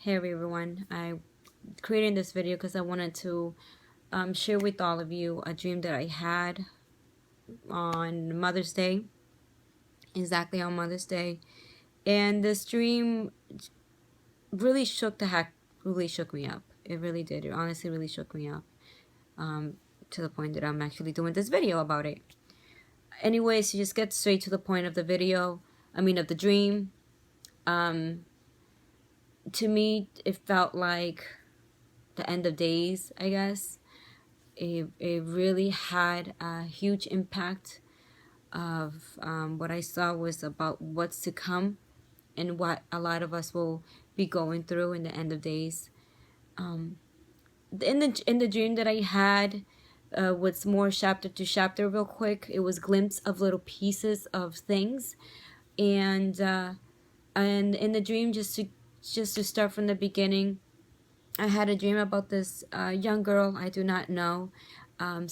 Hey everyone, I created this video because I wanted to share with all of you a dream that I had on Mother's Day, exactly on Mother's Day. And this dream really really shook me up. It really did. It honestly really shook me up to the point that I'm actually doing this video about it. Anyways, to just get straight to the point of the video, of the dream. To me, it felt like the end of days, I guess. It really had a huge impact of what I saw was about what's to come and what a lot of us will be going through in the end of days. In the dream that I had, what's more chapter to chapter real quick, it was glimpse of little pieces of things, and in the dream, just to start from the beginning, I had a dream about this young girl I do not know. I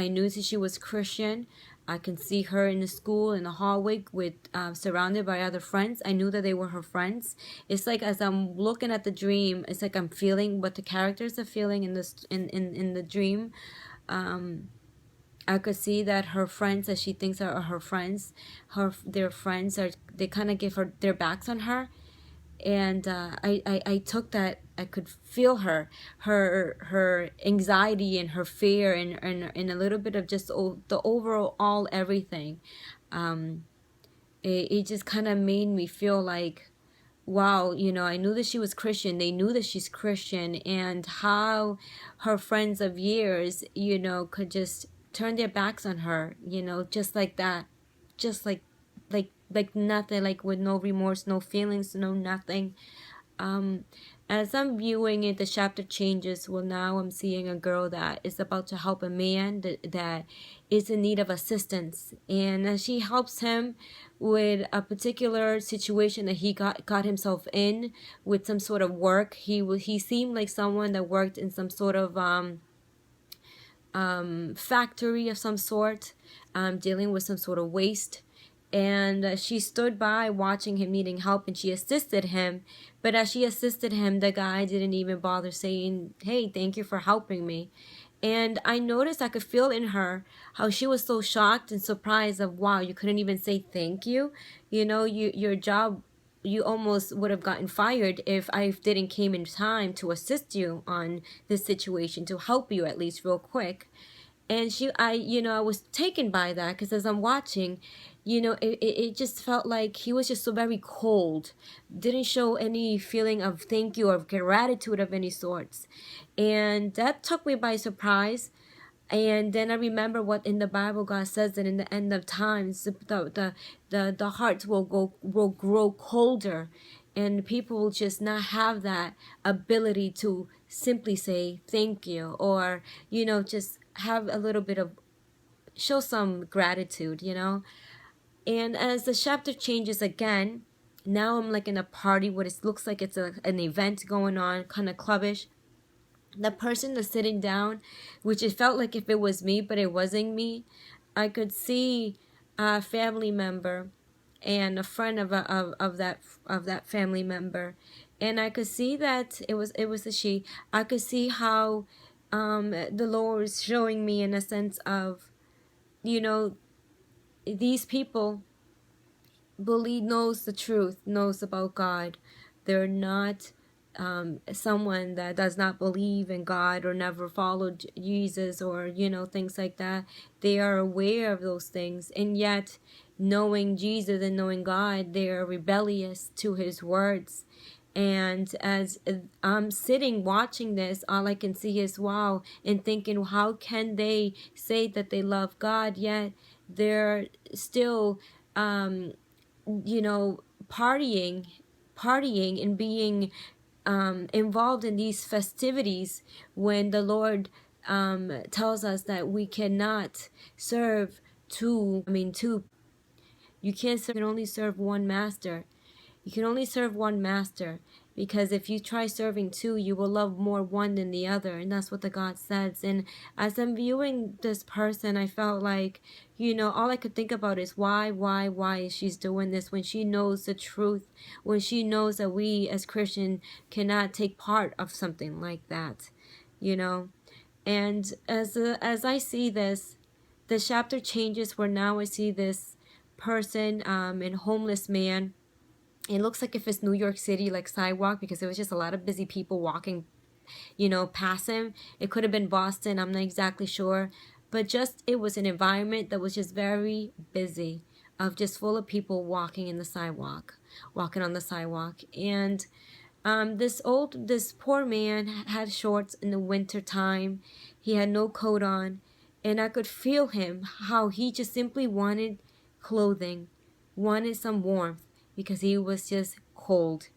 knew that she was Christian. I can see her in the school in the hallway with surrounded by other friends. I knew that they were her friends. It's like as I'm looking at the dream, it's like I'm feeling what the characters are feeling in the dream. I could see that her friends that she thinks are her friends, their friends they kind of give her their backs on her, and I took that. I could feel her anxiety and her fear and a little bit of just the overall everything. It just kind of made me feel like, wow, I knew that she was Christian. They knew that she's Christian, and how her friends of years, could just turn their backs on her, just like that, just like nothing, like with no remorse, no feelings, no nothing. um as I'm viewing it, the chapter changes. Well, now I'm seeing a girl that is about to help a man that is in need of assistance, and as she helps him with a particular situation that he got himself in, with some sort of work. He seemed like someone that worked in some sort of factory of some sort, dealing with some sort of waste. And she stood by watching him needing help, and she assisted him. But as she assisted him, the guy didn't even bother saying, hey, thank you for helping me. And I noticed, I could feel in her how she was so shocked and surprised of, wow, you couldn't even say thank you. Your job, you almost would have gotten fired if I didn't came in time to assist you on this situation, to help you at least real quick. And I was taken by that, because as I'm watching, it just felt like he was just so very cold, didn't show any feeling of thank you or gratitude of any sorts. And that took me by surprise. And then I remember what in the Bible God says that in the end of times, the hearts will grow colder, and people will just not have that ability to simply say thank you, or just have a little bit of, show some gratitude. And as the chapter changes again, now I'm like in a party where it looks like it's an event going on, kind of clubbish. The person that's sitting down, which it felt like if it was me, but it wasn't me, I could see a family member and a friend of that family member, and I could see that it was a she. I could see how the Lord is showing me in a sense of, these people knows the truth, knows about God. They're not someone that does not believe in God or never followed Jesus, or things like that. They are aware of those things, and yet, knowing Jesus and knowing God, they are rebellious to his words. And as I'm sitting watching this, all I can see is wow, and thinking, how can they say that they love God, yet they're still partying, and being involved in these festivities, when the Lord tells us that we cannot serve two. You can't serve, you can only serve one master. You can only serve one master. Because if you try serving two, you will love more one than the other. And that's what the God says. And as I'm viewing this person, I felt like, all I could think about is why is she doing this when she knows the truth, when she knows that we as Christians cannot take part of something like that, And as I see this, the chapter changes where now I see this person, and homeless man. It looks like if it's New York City, like sidewalk, because it was just a lot of busy people walking, past him. It could have been Boston, I'm not exactly sure. But just, it was an environment that was just very busy, of just full of people walking on the sidewalk. And this poor man had shorts in the winter time. He had no coat on. And I could feel him, how he just simply wanted clothing, wanted some warmth, because he was just cold.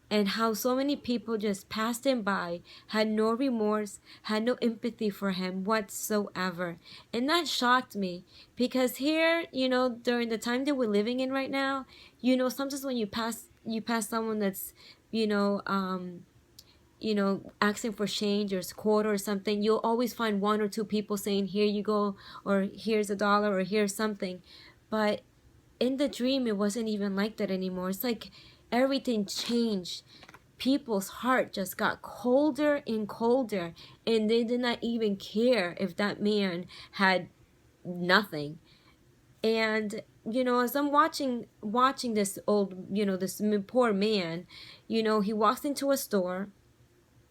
And how so many people just passed him by, had no remorse, had no empathy for him whatsoever. And that shocked me, because here, during the time that we're living in right now, sometimes when you pass someone that's, asking for change or quarter or something, you'll always find one or two people saying, here you go, or here's $1, or here's something. But in the dream, it wasn't even like that anymore. It's like everything changed. People's heart just got colder and colder, and they did not even care if that man had nothing. And as I'm watching this this poor man, he walks into a store.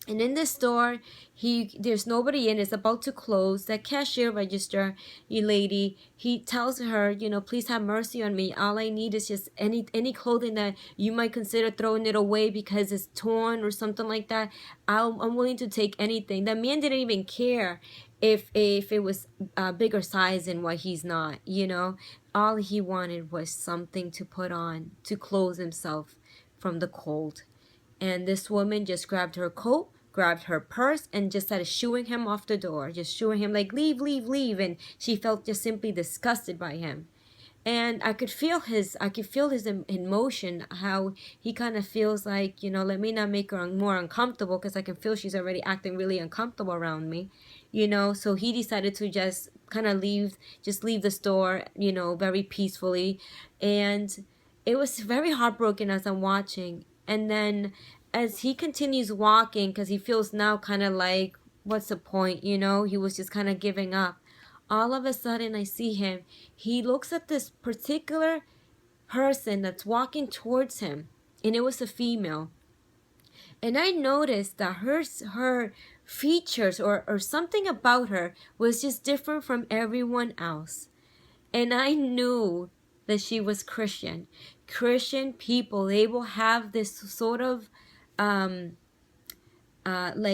And in the store, there's nobody in. It's about to close. That cashier register, lady, he tells her, please have mercy on me. All I need is just any clothing that you might consider throwing it away because it's torn or something like that. I'm willing to take anything. The man didn't even care if it was a bigger size than what he's not. All he wanted was something to put on to clothe himself from the cold. And this woman just grabbed her coat, grabbed her purse, and just started shooing him off the door. Just shooing him like, leave, leave, leave. And she felt just simply disgusted by him. And I could feel his emotion, how he kind of feels like, let me not make her more uncomfortable, because I can feel she's already acting really uncomfortable around me, So he decided to just kind of leave the store, very peacefully. And it was very heartbroken as I'm watching. And then as he continues walking, because he feels now kind of like, what's the point, He was just kind of giving up. All of a sudden, I see him. He looks at this particular person that's walking towards him, and it was a female. And I noticed that her features or something about her was just different from everyone else. And I knew that she was Christian. Christian people, they will have this sort of like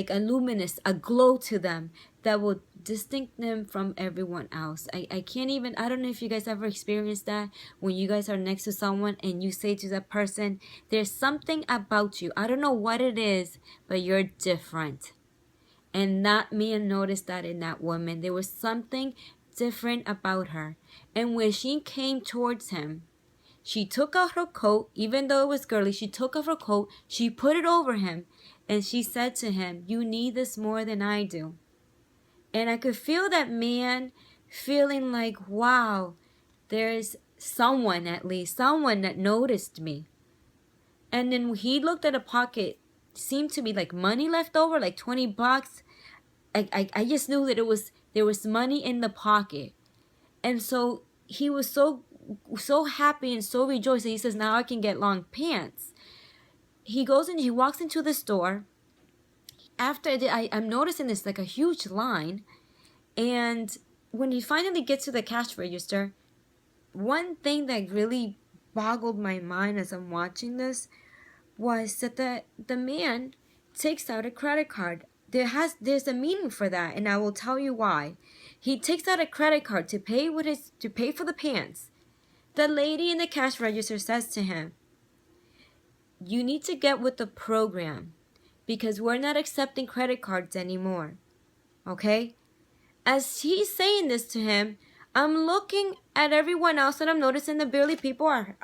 a glow to them that will distinct them from everyone else. I can't even, I don't know if you guys ever experienced that, when you guys are next to someone and you say to that person, there's something about you, I don't know what it is, but you're different. And that man noticed that in that woman. There was something different about her. And when she came towards him, she took off her coat, even though it was girly, she took off her coat, she put it over him, and she said to him, you need this more than I do. And I could feel that man feeling like, wow, there's someone, at least, someone that noticed me. And then he looked at a pocket, seemed to be like money left over, like $20. I just knew that there was money in the pocket. And so he was so happy and so rejoiced that he says, now I can get long pants. He walks into the store. After I'm noticing this like a huge line. And when he finally gets to the cash register, one thing that really boggled my mind as I'm watching this was that the man takes out a credit card. There's a meaning for that, and I will tell you why. He takes out a credit card to pay for the pants. The lady in the cash register says to him, you need to get with the program, because we're not accepting credit cards anymore. Okay? As he's saying this to him, I'm looking at everyone else and I'm noticing that barely people are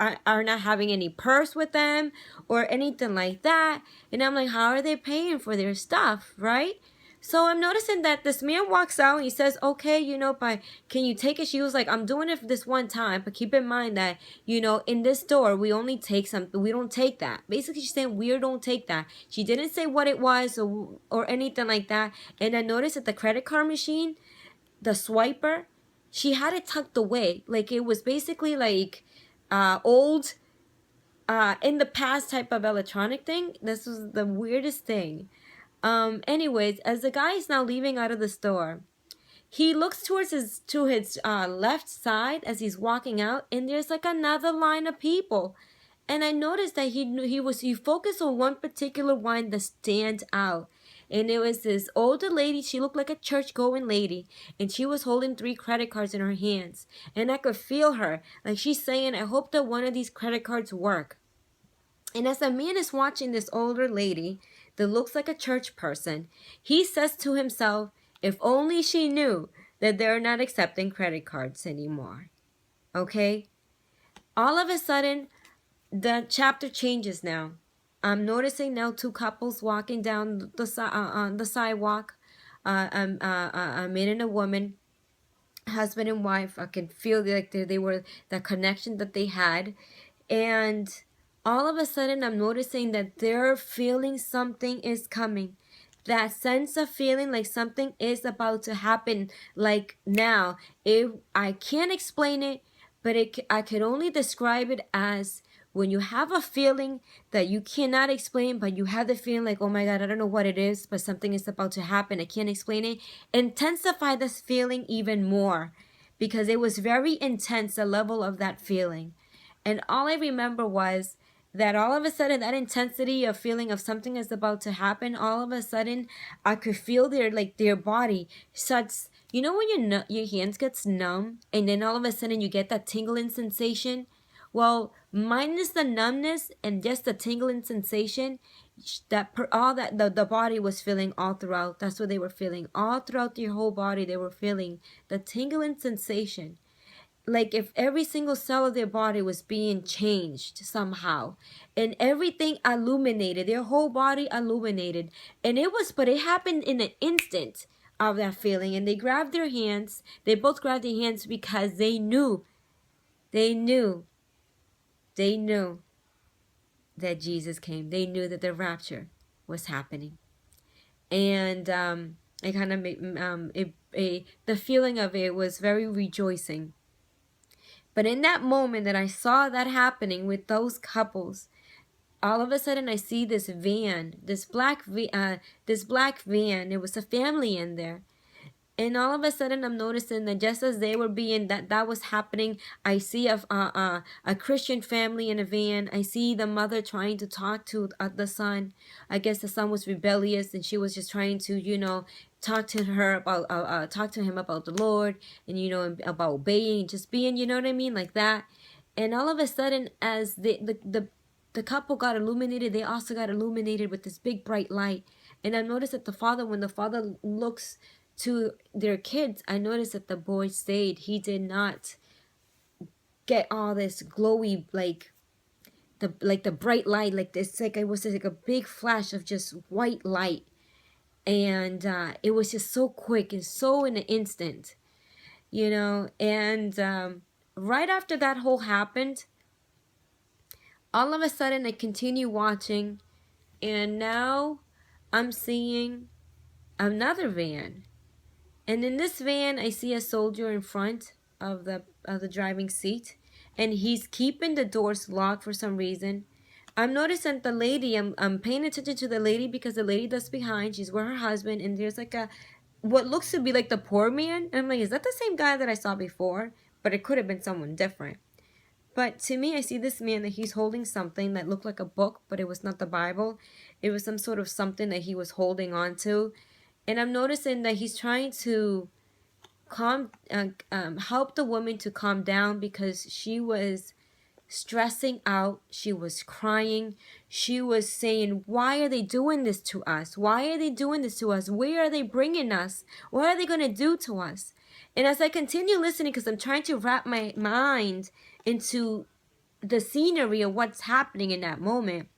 not having any purse with them or anything like that. And I'm like, how are they paying for their stuff, right? So I'm noticing that this man walks out and he says, okay, but can you take it? She was like, I'm doing it this one time, but keep in mind that, in this store, we only take something. We don't take that. Basically, she's saying we don't take that. She didn't say what it was or anything like that. And I noticed that the credit card machine, the swiper, she had it tucked away. Like it was basically like old, in the past type of electronic thing. This was the weirdest thing. Anyways, as the guy is now leaving out of the store, he looks towards his left side as he's walking out, and there's like another line of people. And I noticed that he focused on one particular one that stands out. And it was this older lady. She looked like a church going lady. And she was holding 3 credit cards in her hands. And I could feel her. Like she's saying, I hope that one of these credit cards work. And as the man is watching this older lady that looks like a church person, he says to himself, if only she knew that they're not accepting credit cards anymore. Okay? All of a sudden, the chapter changes now. I'm noticing now 2 couples walking down on the sidewalk. A man and a woman, husband and wife. I can feel like they were the connection that they had, and all of a sudden I'm noticing that they're feeling something is coming. That sense of feeling like something is about to happen, like now. I can't explain it, but I can only describe it as when you have a feeling that you cannot explain, but you have the feeling like, oh my God, I don't know what it is, but something is about to happen. I can't explain it. Intensify this feeling even more because it was very intense, the level of that feeling. And all I remember was that all of a sudden, that intensity of feeling of something is about to happen, all of a sudden, I could feel their body such, when your hands gets numb and then all of a sudden you get that tingling sensation. Well, minus the numbness and just the tingling sensation, the body was feeling all throughout. That's what they were feeling all throughout their whole body. They were feeling the tingling sensation, like if every single cell of their body was being changed somehow, and everything illuminated, their whole body illuminated. And but it happened in an instant of that feeling. And they both grabbed their hands because they knew that Jesus came. They knew that the rapture was happening. And it kind of made the feeling of it was very rejoicing. But in that moment that I saw that happening with those couples, all of a sudden I see this van, this black van. There was a family in there. And all of a sudden, I'm noticing that just as they were that was happening, I see a Christian family in a van. I see the mother trying to talk to the son. I guess the son was rebellious, and she was just trying to, talk to him about the Lord, and about obeying, just being, you know what I mean, like that. And all of a sudden, as the couple got illuminated, they also got illuminated with this big bright light. And I noticed that when the father looks to their kids, I noticed that the boy stayed. He did not get all this glowy, like the bright light, like this, like it was like a big flash of just white light. And it was just so quick and so in an instant, and right after that whole happened, all of a sudden I continue watching, and now I'm seeing another van. And in this van, I see a soldier in front of the driving seat, and he's keeping the doors locked for some reason. I'm noticing the lady. I'm paying attention to the lady because the lady that's behind, she's with her husband, and there's like what looks to be like the poor man. And I'm like, is that the same guy that I saw before? But it could have been someone different. But to me, I see this man that he's holding something that looked like a book, but it was not the Bible. It was some sort of something that he was holding on to. And I'm noticing that he's trying to help the woman to calm down because she was stressing out. She was crying. She was saying, why are they doing this to us? Why are they doing this to us? Where are they bringing us? What are they going to do to us? And as I continue listening, because I'm trying to wrap my mind into the scenery of what's happening in that moment,